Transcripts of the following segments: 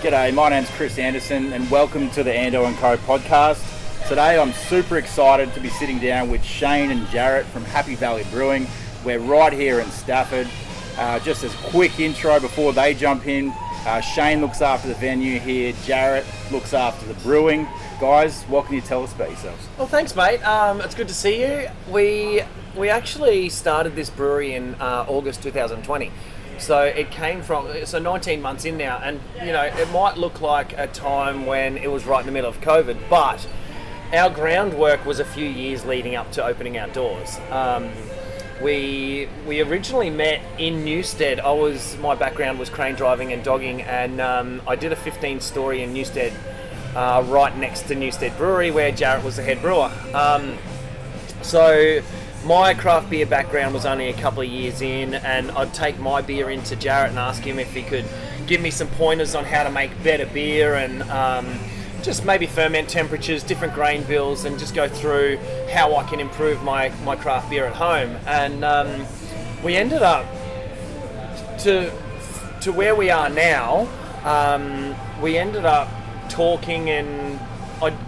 G'day, my name's Chris Anderson and welcome to the Ando & Co podcast. Today I'm super excited to be sitting down with Shane and Jarrett from Happy Valley Brewing. We're right here in Stafford. Just as a quick intro before they jump in, Shane looks after the venue here, Jarrett looks after the brewing. Guys, what can you tell us about yourselves? Well, thanks, mate. It's good to see you. We actually started this brewery in August 2020. So it came from, 19 months in now, and it might look like a time when it was right in the middle of COVID, but our groundwork was a few years leading up to opening our doors. We originally met in Newstead. My background was crane driving and dogging, and I did a 15-story in Newstead, right next to Newstead Brewery, where Jarrett was the head brewer. So my craft beer background was only a couple of years in, and I'd take my beer into Jarrett and ask him if he could give me some pointers on how to make better beer and just maybe ferment temperatures, different grain bills, and just go through how I can improve my craft beer at home. And we ended up to where we are now. We ended up talking, and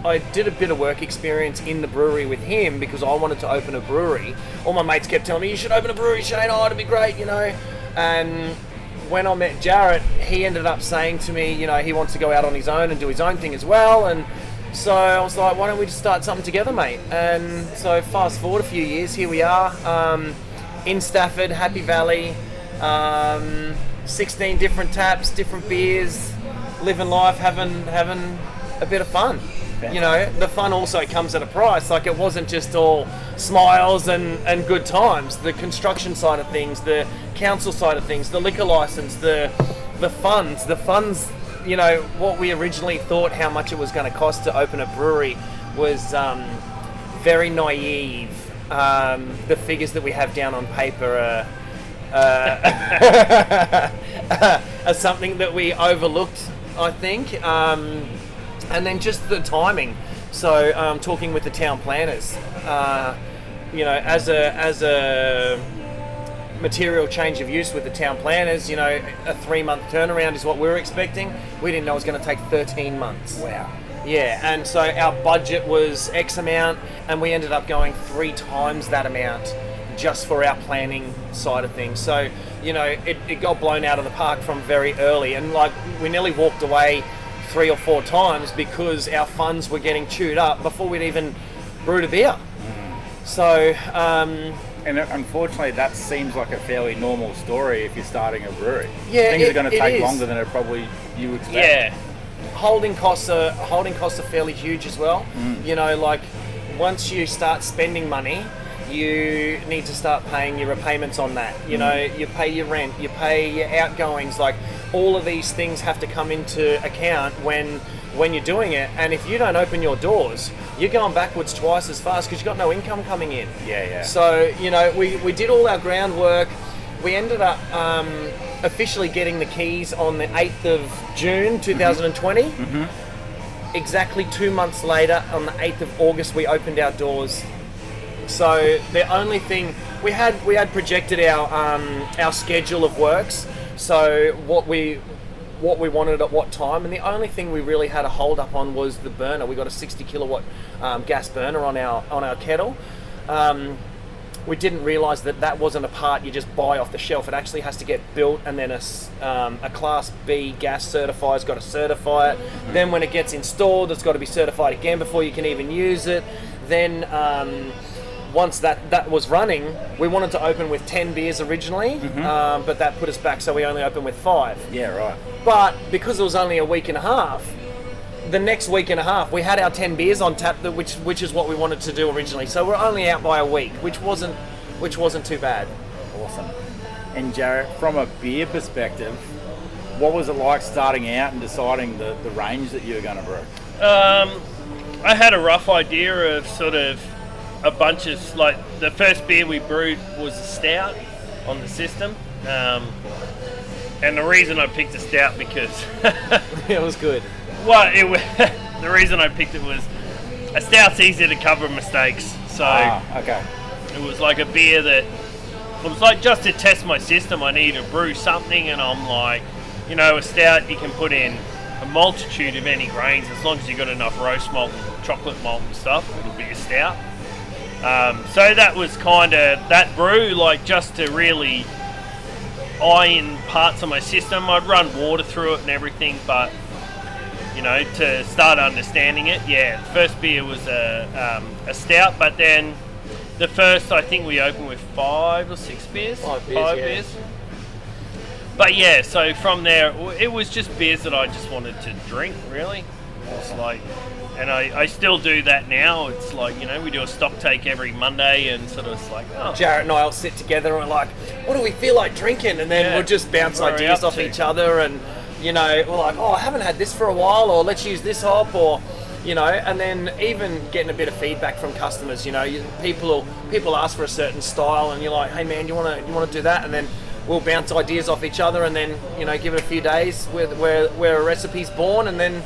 I did a bit of work experience in the brewery with him because I wanted to open a brewery. All my mates kept telling me, you should open a brewery, Shane, it'd be great, And when I met Jarrett, he ended up saying to me, he wants to go out on his own and do his own thing as well. And so I was like, why don't we just start something together, mate? And so fast forward a few years, here we are in Stafford, Happy Valley, 16 different taps, different beers, living life, having a bit of fun. The fun also comes at a price. Like, it wasn't just all smiles and good times. The construction side of things, the council side of things, the liquor license, the funds, what we originally thought how much it was going to cost to open a brewery was very naive. The figures that we have down on paper are something that we overlooked, I think. And then just the timing. So talking with the town planners, as a material change of use with the town planners, a 3-month turnaround is what we were expecting. We didn't know it was going to take 13 months. Wow. Yeah, and so our budget was X amount, and we ended up going 3 times that amount just for our planning side of things. So, it got blown out of the park from very early, and we nearly walked away 3 or 4 times because our funds were getting chewed up before we'd even brewed a beer. So, and unfortunately, that seems like a fairly normal story if you're starting a brewery. Yeah, things are going to take longer than you expect. Yeah, holding costs are fairly huge as well. Once you start spending money, you need to start paying your repayments on that. You pay your rent, you pay your outgoings. All of these things have to come into account when you're doing it. And if you don't open your doors, you're going backwards twice as fast because you've got no income coming in. Yeah. So, we did all our groundwork. We ended up officially getting the keys on the 8th of June 2020. Mm-hmm. Exactly 2 months later, on the 8th of August, we opened our doors. So the only thing we had projected our schedule of works, so what we wanted at what time, and the only thing we really had a hold up on was the burner. We got a 60 kilowatt gas burner on our kettle. We didn't realise that wasn't a part you just buy off the shelf. It actually has to get built, and then a Class B gas certifier's got to certify it. Mm-hmm. Then when it gets installed, it's got to be certified again before you can even use it. Then once that was running, we wanted to open with 10 beers originally, but that put us back, so we only opened with 5. Yeah, right. But because it was only a week and a half, the next week and a half we had our 10 beers on tap, which is what we wanted to do originally. So we're only out by a week, which wasn't too bad. Awesome. And Jarrett, from a beer perspective, what was it like starting out and deciding the range that you were going to brew? I had a rough idea of sort of a bunch of, the first beer we brewed was a stout on the system. And the reason I picked a stout because... it was good. Well, the reason I picked it was a stout's easy to cover mistakes. So okay. It was like a beer that... It was like just to test my system, I needed to brew something, and I'm like, a stout you can put in a multitude of any grains. As long as you've got enough roast malt and chocolate malt and stuff, it'll be a stout. So that was kind of that brew, like just to really iron parts of my system. I'd run water through it and everything, but you know, to start understanding it, the first beer was a stout, but then the first, I think we opened with 5 or 6 beers. 5 beers. But yeah, so from there, it was just beers that I just wanted to drink, really. It's like, and I still do that now. It's like, you know, we do a stock take every Monday, and sort of it's like, Jarrett and I will sit together and like, what do we feel like drinking? And then we'll just bounce ideas off each other, and you know, we're like, I haven't had this for a while, or let's use this hop, or you know, and then even getting a bit of feedback from customers. You know, people ask for a certain style, and you're like, hey man, you want to do that, and then we'll bounce ideas off each other, and then you know, give it a few days where a recipe's born, and then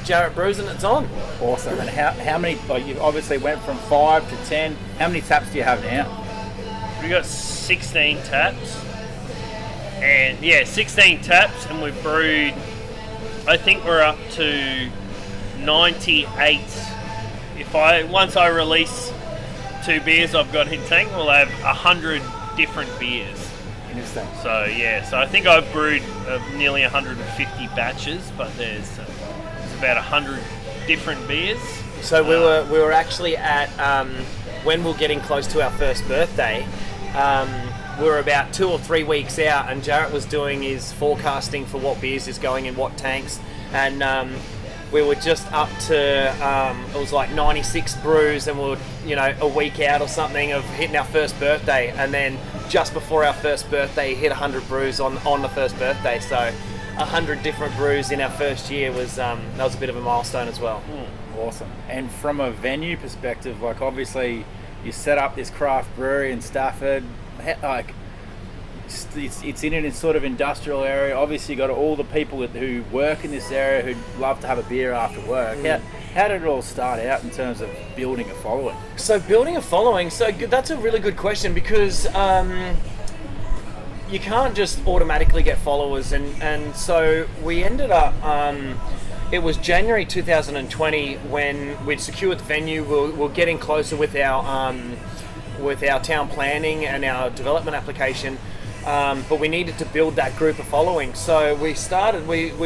Jarrett brews and it's on. Awesome. And how many? Like, you obviously went from 5 to 10. How many taps do you have now? We got 16 taps. And 16 taps, and we've brewed, I think we're up to 98. Once I release 2 beers I've got in tank, we'll have 100 different beers. Interesting. So so I think I've brewed nearly 150 batches, but there's about 100 different beers. So we were actually at when we were getting close to our first birthday. We were about 2 or 3 weeks out, and Jarrett was doing his forecasting for what beers is going in what tanks, and we were just up to it was like 96 brews, and we were, you know, a week out or something of hitting our first birthday, and then just before our first birthday hit 100 brews on the first birthday. So 100 different brews in our first year was that was a bit of a milestone as well. Awesome. And from a venue perspective, like obviously you set up this craft brewery in Stafford. Like it's in a sort of industrial area. Obviously you got all the people who work in this area who love to have a beer after work. How did it all start out in terms of building a following? So building a following, that's a really good question, because you can't just automatically get followers, and so we ended up it was January 2020 when we'd secured the venue. We're getting closer with our town planning and our development application, but we needed to build that group of following. So we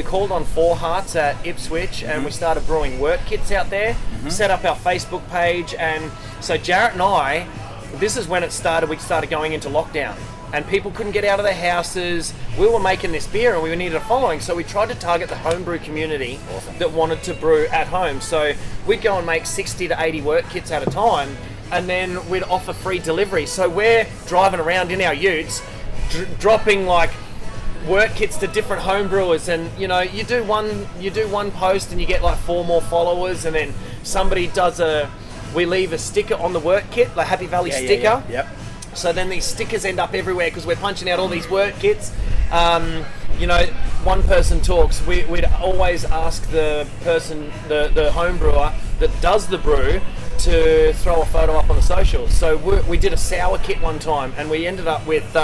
called on 4 Hearts at Ipswich, and we started brewing work kits out there, set up our Facebook page, and so Jarrett and I, this is when it started. We started going into lockdown, and people couldn't get out of their houses. We were making this beer and we needed a following, so we tried to target the homebrew community that wanted to brew at home. So we'd go and make 60 to 80 work kits at a time, and then we'd offer free delivery. So we're driving around in our utes, dropping like work kits to different home brewers, and you know, you do one post and you get like 4 more followers, and then somebody we leave a sticker on the work kit, like Happy Valley sticker. Yep. So then these stickers end up everywhere because we're punching out all these work kits. You know, one person talks. We'd always ask the person, the home brewer that does the brew, to throw a photo up on the socials. So we did a sour kit one time, and we ended up with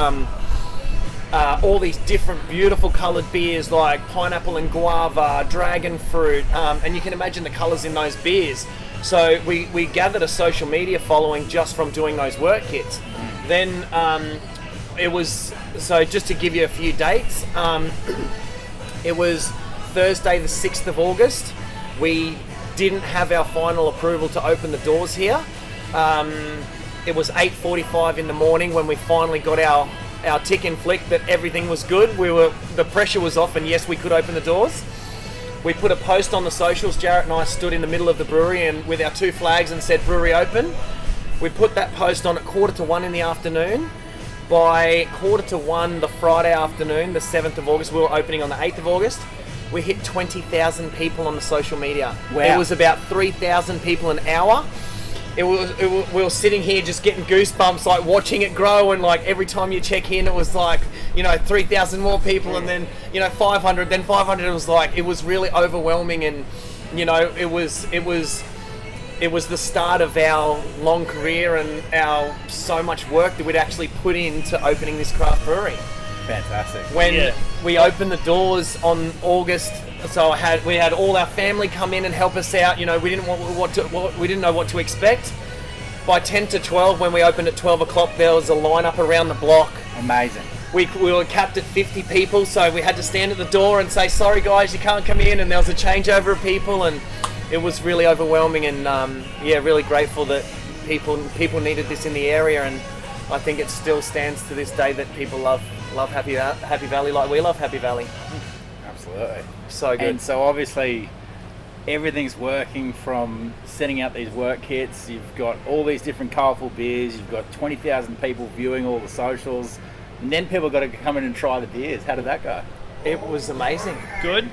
all these different beautiful coloured beers like pineapple and guava, dragon fruit, and you can imagine the colours in those beers. So we gathered a social media following just from doing those work kits. Then it was, so just to give you a few dates, it was Thursday the 6th of August. We didn't have our final approval to open the doors here. It was 8:45 in the morning when we finally got our tick and flick that everything was good. The pressure was off, and yes, we could open the doors. We put a post on the socials. Jarrett and I stood in the middle of the brewery and with our 2 flags and said brewery open. We put that post on at 1:45 in the afternoon. By 1:45 the Friday afternoon, the 7th of August, we were opening on the 8th of August. We hit 20,000 people on the social media. Wow. It was about 3,000 people an hour. We were sitting here just getting goosebumps, like watching it grow, and like every time you check in, it was like, you know, 3,000 more people, and then, you know, 500, then 500. It was really overwhelming, and you know, it was the start of our long career and our so much work that we'd actually put into opening this craft brewery. Fantastic. When we opened the doors on August, so we had all our family come in and help us out. You know, we didn't we didn't know what to expect. By 10 to 12, when we opened at 12 o'clock, there was a lineup around the block. Amazing. We were capped at 50 people, so we had to stand at the door and say, sorry guys, you can't come in, and there was a changeover of people, and it was really overwhelming, and really grateful that people needed this in the area, and I think it still stands to this day that people love Happy Valley like we love Happy Valley. Absolutely. So good. And so obviously everything's working from setting out these work kits. You've got all these different colourful beers. You've got 20,000 people viewing all the socials. And then people got to come in and try the beers. How did that go? It was amazing. Good.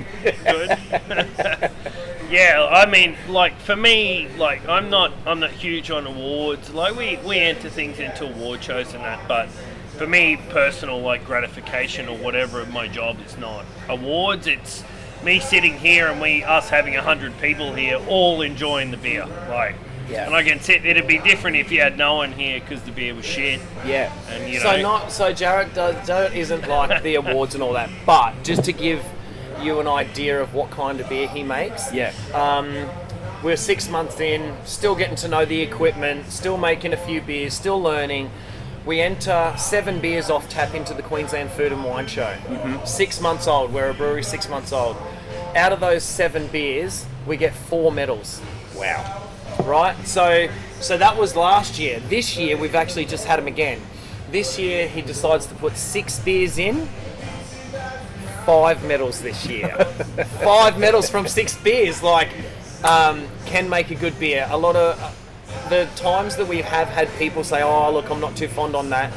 Yeah, I mean, like for me, like I'm not huge on awards. Like we enter things into award shows and that, but for me, personal like gratification or whatever of my job is not awards. It's me sitting here and us having 100 people here all enjoying the beer. Like, yeah. And I can sit. It'd be different if you had no one here because the beer was shit. Yeah. And you know. So Jarrett isn't like the awards and all that, but just to give you an idea of what kind of beer he makes. Yeah. We're 6 months in, still getting to know the equipment, still making a few beers, still learning. We enter 7 beers off tap into the Queensland Food and Wine Show. Mm-hmm. 6 months old. We're a brewery 6 months old. Out of those 7 beers, we get 4 medals. Wow. Right? So that was last year. This year, we've actually just had him again. This year, he decides to put 6 beers in. 5 medals this year. 5 medals from 6 beers. Like, can make a good beer. A lot of the times that we have had people say, oh, look, I'm not too fond on that.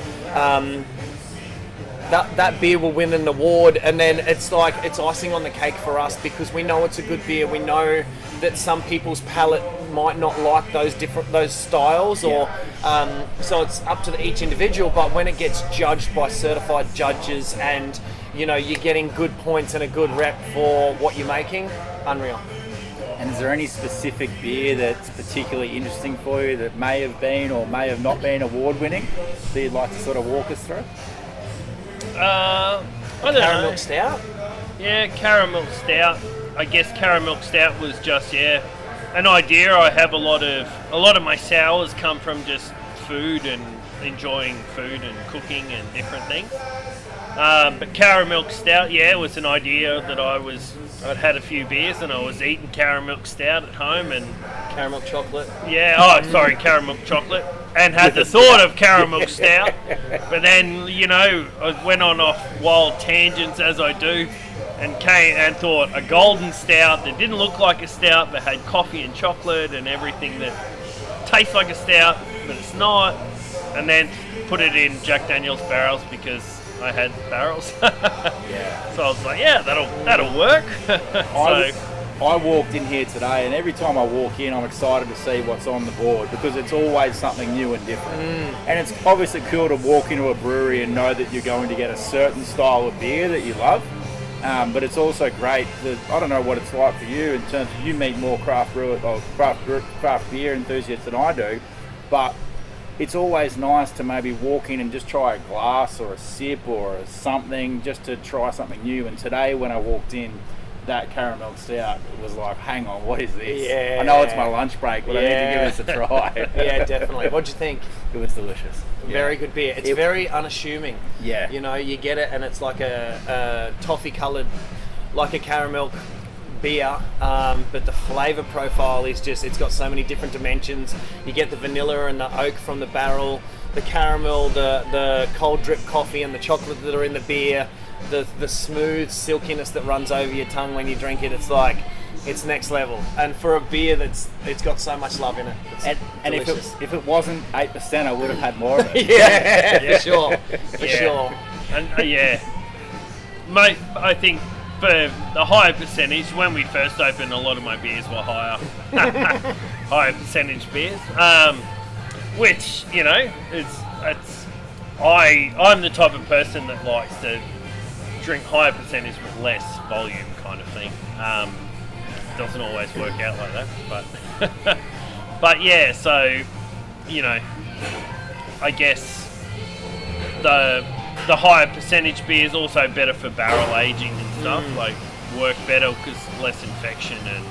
That beer will win an award, and then it's like it's icing on the cake for us because we know it's a good beer. We know that some people's palate might not like those styles, or so it's up to each individual. But when it gets judged by certified judges, and you know you're getting good points and a good rep for what you're making, unreal. And is there any specific beer that's particularly interesting for you that may have been or may have not been award-winning that you'd like to sort of walk us through? I don't know. Caramilk Stout? Yeah, Caramilk Stout. I guess Caramilk Stout was just, an idea. I have a lot of my sours come from just food and enjoying food and cooking and different things. But Caramilk Stout, was an idea that I'd had a few beers and I was eating Caramilk Stout at home and Caramilk chocolate. Caramilk chocolate, and had the thought of Caramilk Stout, but then I went off wild tangents as I do, and came and thought a golden stout that didn't look like a stout but had coffee and chocolate and everything that tastes like a stout but it's not, and then put it in Jack Daniel's barrels because I had barrels. So I was like, that'll work. I walked in here today, and every time I walk in, I'm excited to see what's on the board because it's always something new and different. And it's obviously cool to walk into a brewery and know that you're going to get a certain style of beer that you love. But it's also great that, I don't know what it's like for you in terms of you meet more craft beer enthusiasts than I do, but it's always nice to maybe walk in and just try a glass or a sip or something just to try something new. And today when I walked in, that Caramilk Stout was like, hang on, what is this? Yeah. I know it's my lunch break, but I need to give this a try. Yeah, definitely. What'd you think? It was delicious. Very good beer. It's very unassuming. Yeah. You know, you get it and it's like a toffee coloured, like a caramel beer, but the flavour profile is just, it's got so many different dimensions. You get the vanilla and the oak from the barrel, the caramel, the cold drip coffee and the chocolate that are in the beer, the smooth silkiness that runs over your tongue when you drink it. It's like, it's next level. And for a beer it's got so much love in it. And if it wasn't 8%, I would have had more of it. For sure. For sure. And mate, I think for the higher percentage, when we first opened, a lot of my beers were higher percentage beers. Which, I'm the type of person that likes to drink higher percentage with less volume kind of thing. Doesn't always work out like that, but yeah, so I guess the the higher percentage beer is also better for barrel aging and stuff. Like work better because less infection and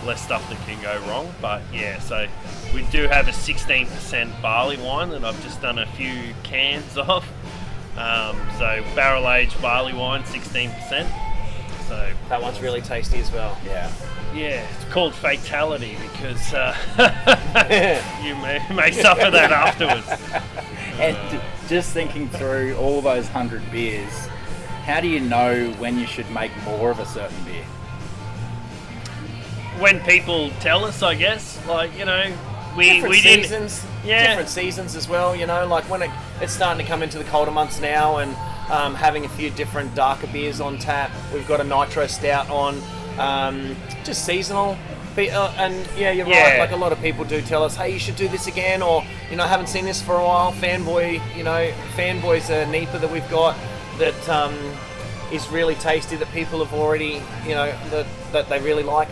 less stuff that can go wrong. But yeah, so we do have a 16% barley wine that I've just done a few cans of. So barrel aged barley wine, 16%. So that one's really tasty as well. Yeah. Yeah, it's called Fatality because you may suffer that afterwards. And just thinking through all those 100 beers, how do you know when you should make more of a certain beer? When people tell us, I guess, like, you know, we seasons, yeah, different seasons as well. You know, like when it's starting to come into the colder months now, and having a few different darker beers on tap. We've got a nitro stout on, just seasonal. And yeah, you're right. Like a lot of people do tell us, hey, you should do this again, or you know, I haven't seen this for a while. Fanboy's a NEPA that we've got that is really tasty, that people have already, you know, that they really like.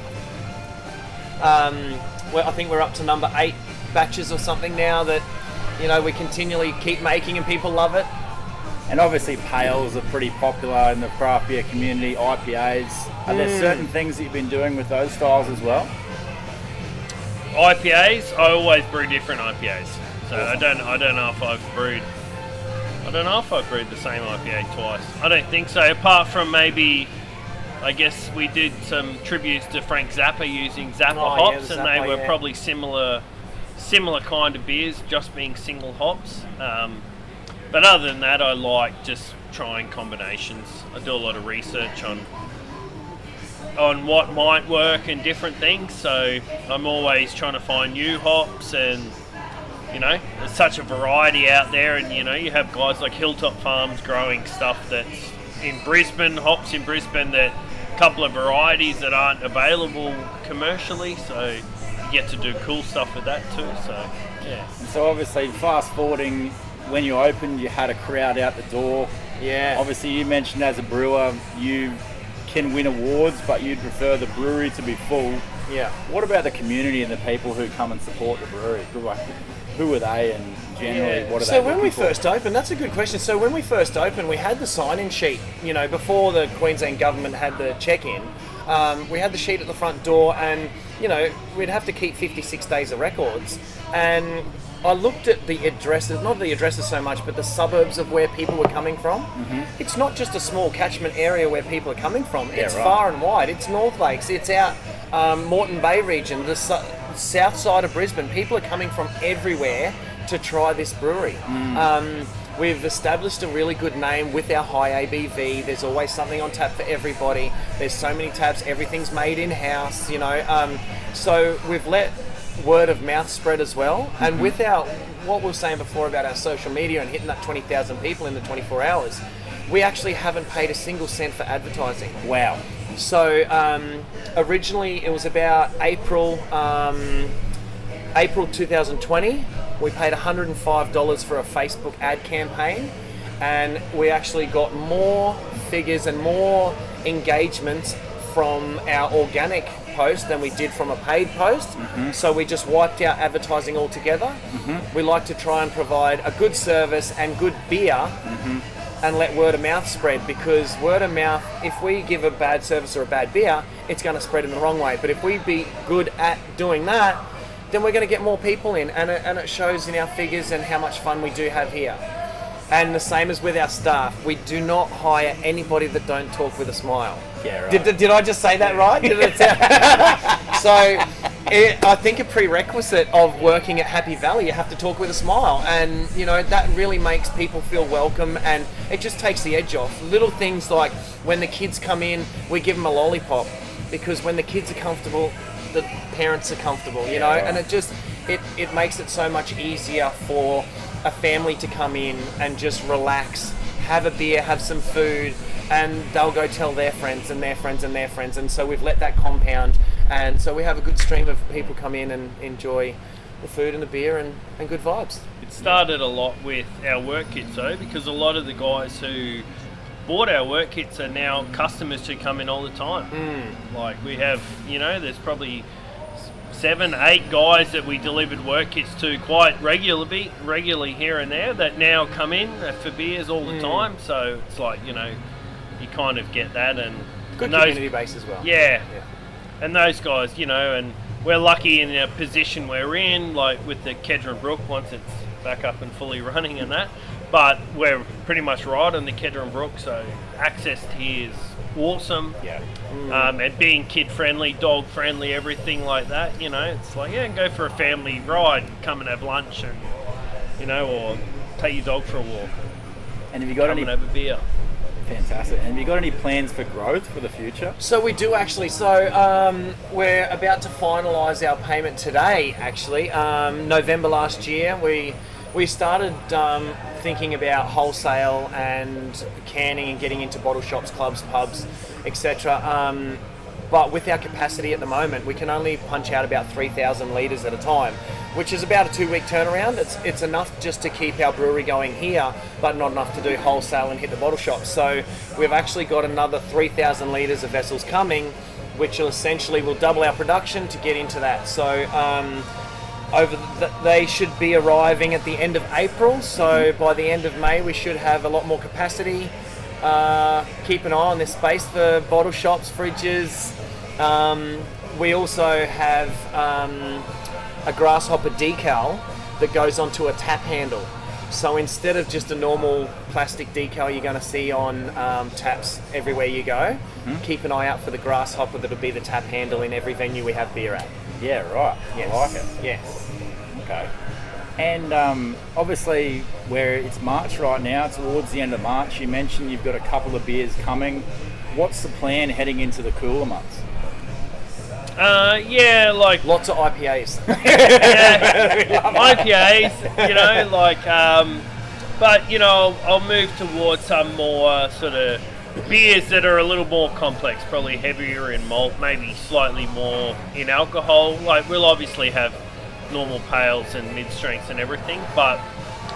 Well, I think we're up to number 8 batches or something now that, you know, we continually keep making and people love it. And obviously pales are pretty popular in the craft beer community, IPAs. Are there certain things that you've been doing with those styles as well? IPAs, I always brew different IPAs. So I don't know if I've brewed the same IPA twice. I don't think so, apart from maybe, I guess we did some tributes to Frank Zappa using Zappa hops, and they were probably similar kind of beers, just being single hops. But other than that, I like just trying combinations. I do a lot of research on what might work and different things. So I'm always trying to find new hops, and you know, there's such a variety out there. And you know, you have guys like Hilltop Farms growing stuff that's in Brisbane, hops in Brisbane, that a couple of varieties that aren't available commercially. So you get to do cool stuff with that too. So yeah. And so obviously, fast forwarding. When you opened, you had a crowd out the door. Yeah. Obviously, you mentioned as a brewer, you can win awards, but you'd prefer the brewery to be full. Yeah. What about the community and the people who come and support the brewery? Who are they, and generally, what are they? So when we first opened, that's a good question. So when we first opened, we had the sign-in sheet. You know, before the Queensland government had the check-in, we had the sheet at the front door, and you know, we'd have to keep 56 days of records. And I looked at the addresses, not the addresses so much, but the suburbs of where people were coming from. Mm-hmm. It's not just a small catchment area where people are coming from. It's far and wide. It's North Lakes. It's out Moreton Bay region, the south side of Brisbane. People are coming from everywhere to try this brewery. We've established a really good name with our high ABV. There's always something on tap for everybody. There's so many taps. Everything's made in-house, you know. So we've let word of mouth spread as well. And with what we were saying before about our social media and hitting that 20,000 people in the 24 hours, we actually haven't paid a single cent for advertising. Wow. So originally it was about April 2020. We paid $105 for a Facebook ad campaign, and we actually got more figures and more engagements from our organic post than we did from a paid post. So we just wiped out advertising altogether. We like to try and provide a good service and good beer and let word of mouth spread, because word of mouth, if we give a bad service or a bad beer, it's going to spread in the wrong way. But if we be good at doing that, then we're going to get more people in, and it shows in our figures and how much fun we do have here. And the same as with our staff, we do not hire anybody that don't talk with a smile. Yeah, right. Did I just say that right? So I think a prerequisite of working at Happy Valley, you have to talk with a smile, and you know, that really makes people feel welcome, and it just takes the edge off. Little things like when the kids come in, we give them a lollipop, because when the kids are comfortable, the parents are comfortable, you know, and it makes it so much easier for a family to come in and just relax, have a beer, have some food, and they'll go tell their friends and their friends and their friends. And so we've let that compound, and so we have a good stream of people come in and enjoy the food and the beer and good vibes. It started a lot with our work kits though, because a lot of the guys who bought our work kits are now customers who come in all the time. Like we have, you know, there's probably 7, 8 guys that we delivered work kits to quite regularly here and there that now come in for beers all the time. So it's like, you kind of get that. And Good those, community base as well. Yeah. And those guys, and we're lucky in the position we're in, like with the Kedron Brook, once it's back up and fully running and that. But we're pretty much right on the Kedron Brook, so access to here is awesome. Yeah. And being kid friendly, dog friendly, everything like that, it's like, go for a family ride, come and have lunch, and or take your dog for a walk. And have you got come and have a beer. Fantastic. And have you got any plans for growth for the future? So we do actually. So we're about to finalise our payment today. Actually, November last year, we started thinking about wholesale and canning and getting into bottle shops, clubs, pubs, etc. But with our capacity at the moment, we can only punch out about 3,000 litres at a time, which is about a 2-week turnaround. It's enough just to keep our brewery going here, but not enough to do wholesale and hit the bottle shops. So we've actually got another 3,000 litres of vessels coming, which will essentially will double our production to get into that. So they should be arriving at the end of April. So by the end of May, we should have a lot more capacity. Keep an eye on this space for bottle shops, fridges. We also have a grasshopper decal that goes onto a tap handle. So instead of just a normal plastic decal you're going to see on taps everywhere you go, keep an eye out for the grasshopper that'll be the tap handle in every venue we have beer at. Yeah, right. Yes. I like it. Yes. Okay. And obviously, where it's March right now, towards the end of March, you mentioned you've got a couple of beers coming. What's the plan heading into the cooler months? Lots of IPAs. IPAs, but I'll move towards some more sort of beers that are a little more complex, probably heavier in malt, maybe slightly more in alcohol. Like, we'll obviously have normal pales and mid-strengths and everything, but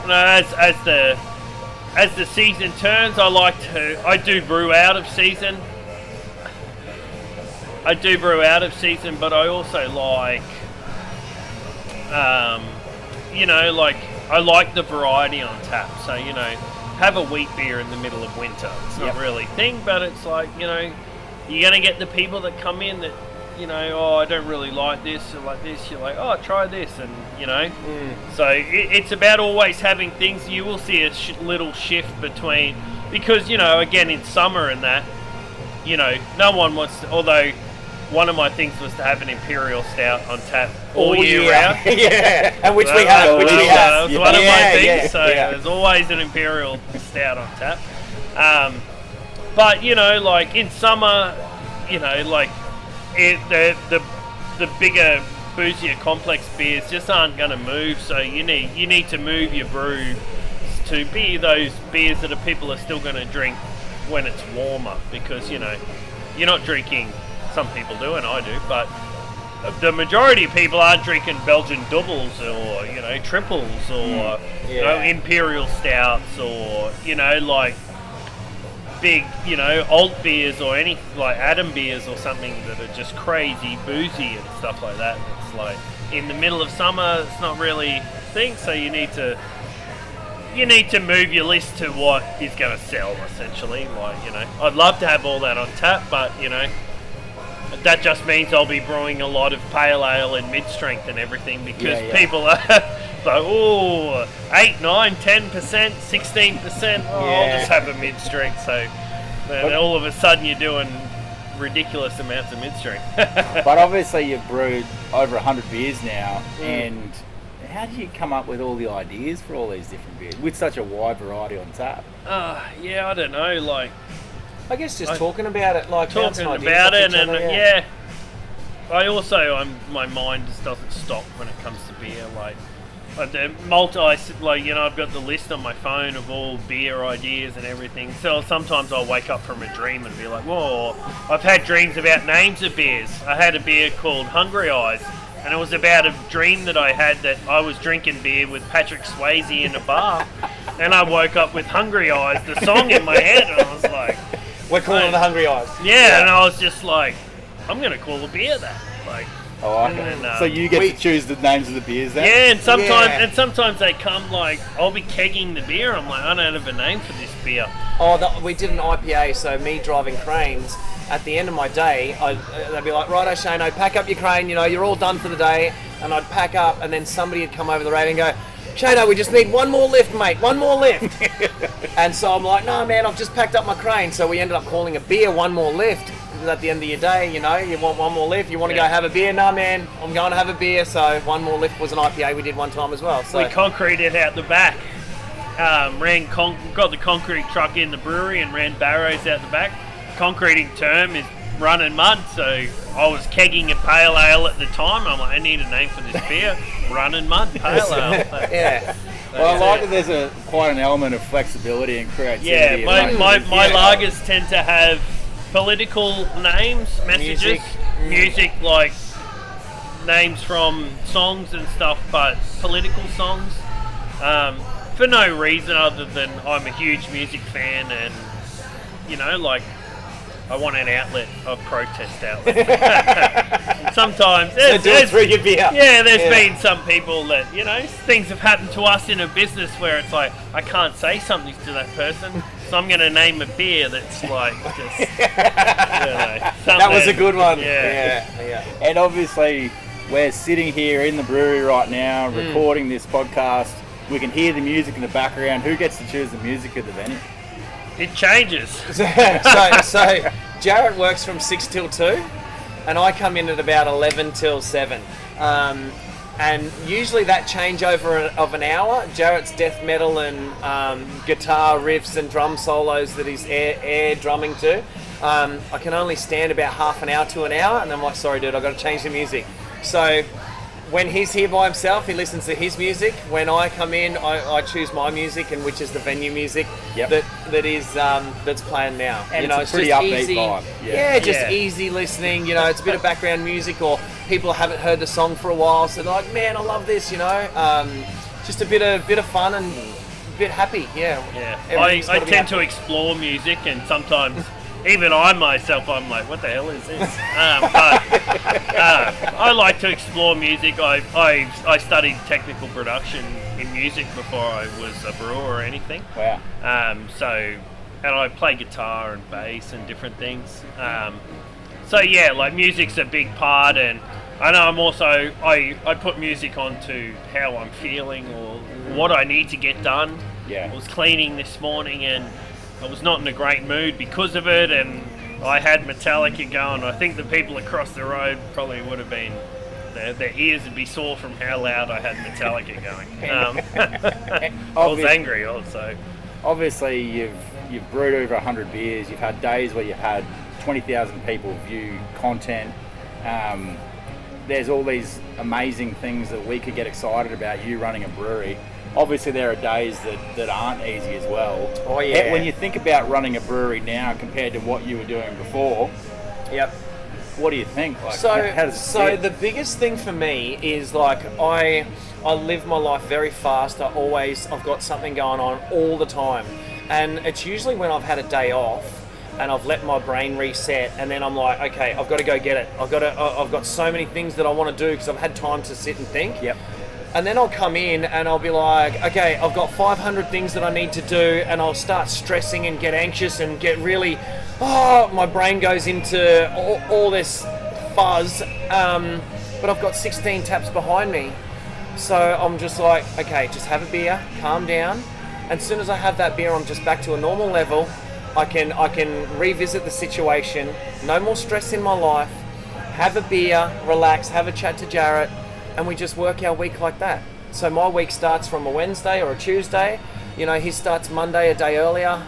as the season turns, I do brew out of season. But I also like, I like the variety on tap. So, have a wheat beer in the middle of winter. It's not really a thing, but it's like, you're going to get the people that come in that, I don't really like this or like this. You're like, oh, try this, and So it's about always having things. You will see a little shift between, because again in summer and that, no one wants to, although one of my things was to have an imperial stout on tap all year round. Yeah, and which we have. That was one of my things. There's always an imperial stout on tap. But like in summer, the bigger, boozier, complex beers just aren't going to move. So you need to move your brew to be those beers that people are still going to drink when it's warmer, because you're not drinking. Some people do, and I do, but the majority of people aren't drinking Belgian doubles or triples or imperial stouts or like big alt beers or any like Adam beers or something that are just crazy boozy and stuff like that. It's like in the middle of summer, it's not really a thing, so you need to move your list to what is going to sell, essentially. Like, I'd love to have all that on tap, but that just means I'll be brewing a lot of pale ale and mid-strength and everything, because people are like, 8, 9, 10%, 16%, I'll just have a mid-strength. So then all of a sudden you're doing ridiculous amounts of mid-strength. But obviously you've brewed over 100 beers now, and how do you come up with all the ideas for all these different beers with such a wide variety on tap? I don't know, I guess just talking about it, and I also, my mind just doesn't stop when it comes to beer. I've got the list on my phone of all beer ideas and everything. So sometimes I'll wake up from a dream and be like, whoa, I've had dreams about names of beers. I had a beer called Hungry Eyes, and it was about a dream that I had that I was drinking beer with Patrick Swayze in a bar, and I woke up with Hungry Eyes, the song in my head, and I was like, we're calling the Hungry Eyes. Yeah, and I was just like, I'm going to call a beer that. Like, Oh, I like it. So you get to choose the names of the beers then? yeah, and sometimes they come like, I'll be kegging the beer. I'm like, I don't have a name for this beer. Oh, we did an IPA, so me driving cranes, at the end of my day, they'd be like, righto, Shane, pack up your crane, you're all done for the day. And I'd pack up, and then somebody would come over the radio and go, Shane, we just need one more lift, mate, one more lift. And so I'm like, no, man, I've just packed up my crane. So we ended up calling a beer one more lift. At the end of your day, you want one more lift, you want to go have a beer. Nah, man, I'm going to have a beer. So one more lift was an IPA we did one time as well. So we concreted out the back. Got the concrete truck in the brewery and ran barrows out the back. Concreting term is running mud, so I was kegging a pale ale at the time. I'm like, I need a name for this beer. Running mud pale ale. Yeah. Well, I like that there's quite an element of flexibility and creativity. Yeah, my lagers tend to have political names, messages, music, like names from songs and stuff, but political songs. For no reason other than I'm a huge music fan and, like, I want an outlet, a protest outlet. Sometimes there's been some people that, things have happened to us in a business where it's like, I can't say something to that person, so I'm going to name a beer that's like just, that was a good one. Yeah. And obviously, we're sitting here in the brewery right now, recording this podcast. We can hear the music in the background. Who gets to choose the music at the venue? It changes. So Jarrett works from 6 till 2, and I come in at about 11 till 7. And usually that changeover of an hour, Jarrett's death metal and guitar riffs and drum solos that he's air drumming to, I can only stand about half an hour to an hour, and I'm like, sorry dude, I've got to change the music. So when he's here by himself, he listens to his music. When I come in, I choose my music, and which is the venue music that's playing now. And it's a pretty upbeat vibe. Yeah, easy listening. It's a bit of background music, or people haven't heard the song for a while, so they're like, man, I love this. Just a bit of fun and a bit happy. Yeah. I tend to explore music, and sometimes. Even I myself, I'm like, what the hell is this? I like to explore music. I studied technical production in music before I was a brewer or anything. Wow. And I play guitar and bass and different things. Like music's a big part, and I know I'm also, I put music onto how I'm feeling or what I need to get done. Yeah. I was cleaning this morning and I was not in a great mood because of it, and I had Metallica going. I think the people across the road probably would have been, their ears would be sore from how loud I had Metallica going. I was angry also. Obviously, you've brewed over 100 beers. You've had days where you've had 20,000 people view content. There's all these amazing things that we could get excited about you running a brewery. Obviously, there are days that aren't easy as well. Oh, yeah. When you think about running a brewery now compared to what you were doing before, yep. What do you think? Like, so the biggest thing for me is like I live my life very fast. I've got something going on all the time, and it's usually when I've had a day off and I've let my brain reset, and then I'm like, okay, I've got to go get it. I've got so many things that I want to do because I've had time to sit and think. Yep. And then I'll come in and I'll be like, okay, I've got 500 things that I need to do, and I'll start stressing and get anxious and get really, my brain goes into all this fuzz, but I've got 16 taps behind me. So I'm just like, okay, just have a beer, calm down. And as soon as I have that beer, I'm just back to a normal level. I can revisit the situation, no more stress in my life, have a beer, relax, have a chat to Jarrett, and we just work our week like that. So my week starts from a Wednesday or a Tuesday. His starts Monday, a day earlier.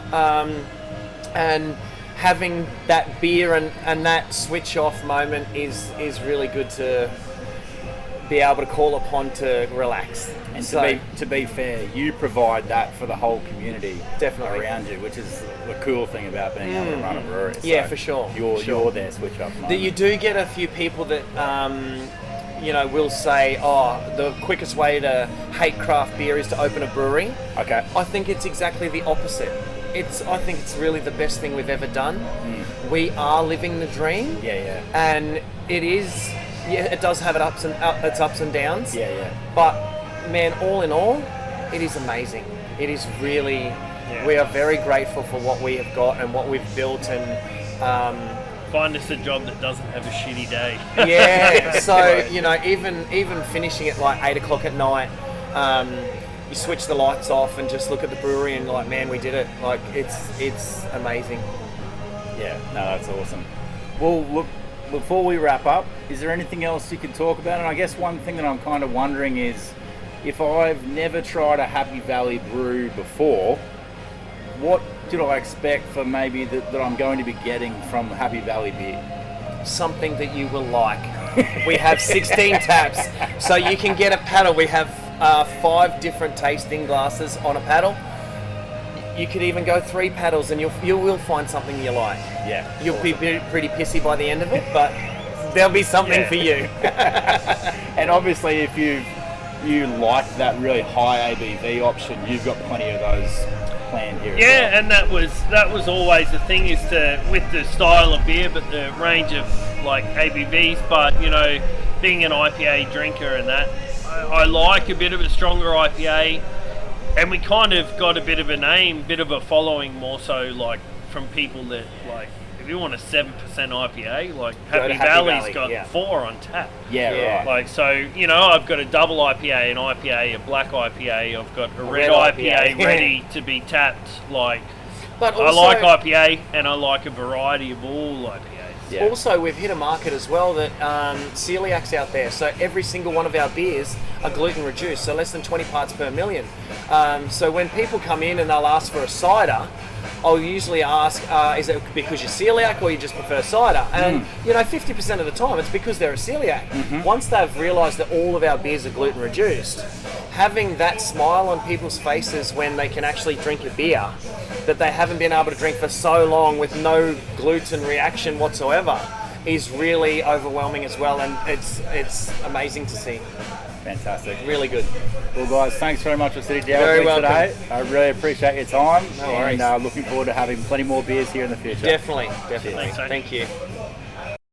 And having that beer and that switch off moment is really good to be able to call upon to relax. And to be fair, you provide that for the whole community definitely around you, which is the cool thing about being able to run a brewery. Yeah, for sure. You're their switch off moment. That you do get a few people that will say, the quickest way to hate craft beer is to open a brewery. Okay. I think it's exactly the opposite. I think it's really the best thing we've ever done. we are living the dream. Yeah. And it does have its ups and downs. Yeah. But man, all in all, it is amazing. It is really. We are very grateful for what we have got and what we've built, and find us a job that doesn't have a shitty day. Yeah. So even finishing at like 8 o'clock at night, you switch the lights off and just look at the brewery and like, man, we did it. Like it's amazing. Yeah. No, that's awesome. Well, look. Before we wrap up, is there anything else you can talk about? And I guess one thing that I'm kind of wondering is, if I've never tried a Happy Valley brew before, what did I expect for maybe that I'm going to be getting from Happy Valley beer? Something that you will like. We have 16 taps, so you can get a paddle. We have 5 different tasting glasses on a paddle. You could even go 3 paddles, and you will find something you like. Yeah. You'll be pretty pissy by the end of it, but there'll be something for you. And obviously, if you like that really high ABV option, you've got plenty of those planned here. Yeah, and that was always the thing, is to, with the style of beer, but the range of like ABVs. But being an IPA drinker and that, I like a bit of a stronger IPA. And we kind of got a bit of a name, bit of a following, more so like from people that like, if you want a 7% IPA, like Happy Valley's got 4 on tap. Yeah, right. Like, so, I've got a double IPA, an IPA, a black IPA, I've got a red IPA ready to be tapped. Like, but also, I like IPA, and I like a variety of all IPAs. Yeah. Also, we've hit a market as well that celiacs out there. So every single one of our beers are gluten reduced, so less than 20 parts per million. So when people come in and they'll ask for a cider, I'll usually ask, is it because you're celiac or you just prefer cider? And 50% of the time it's because they're a celiac. Mm-hmm. Once they've realised that all of our beers are gluten reduced, having that smile on people's faces when they can actually drink a beer that they haven't been able to drink for so long with no gluten reaction whatsoever is really overwhelming as well, and it's amazing to see. Fantastic. Really good. Well, guys, thanks very much for sitting down with me today. I really appreciate your time. No worries. And looking forward to having plenty more beers here in the future. Definitely. Thanks, Thank you.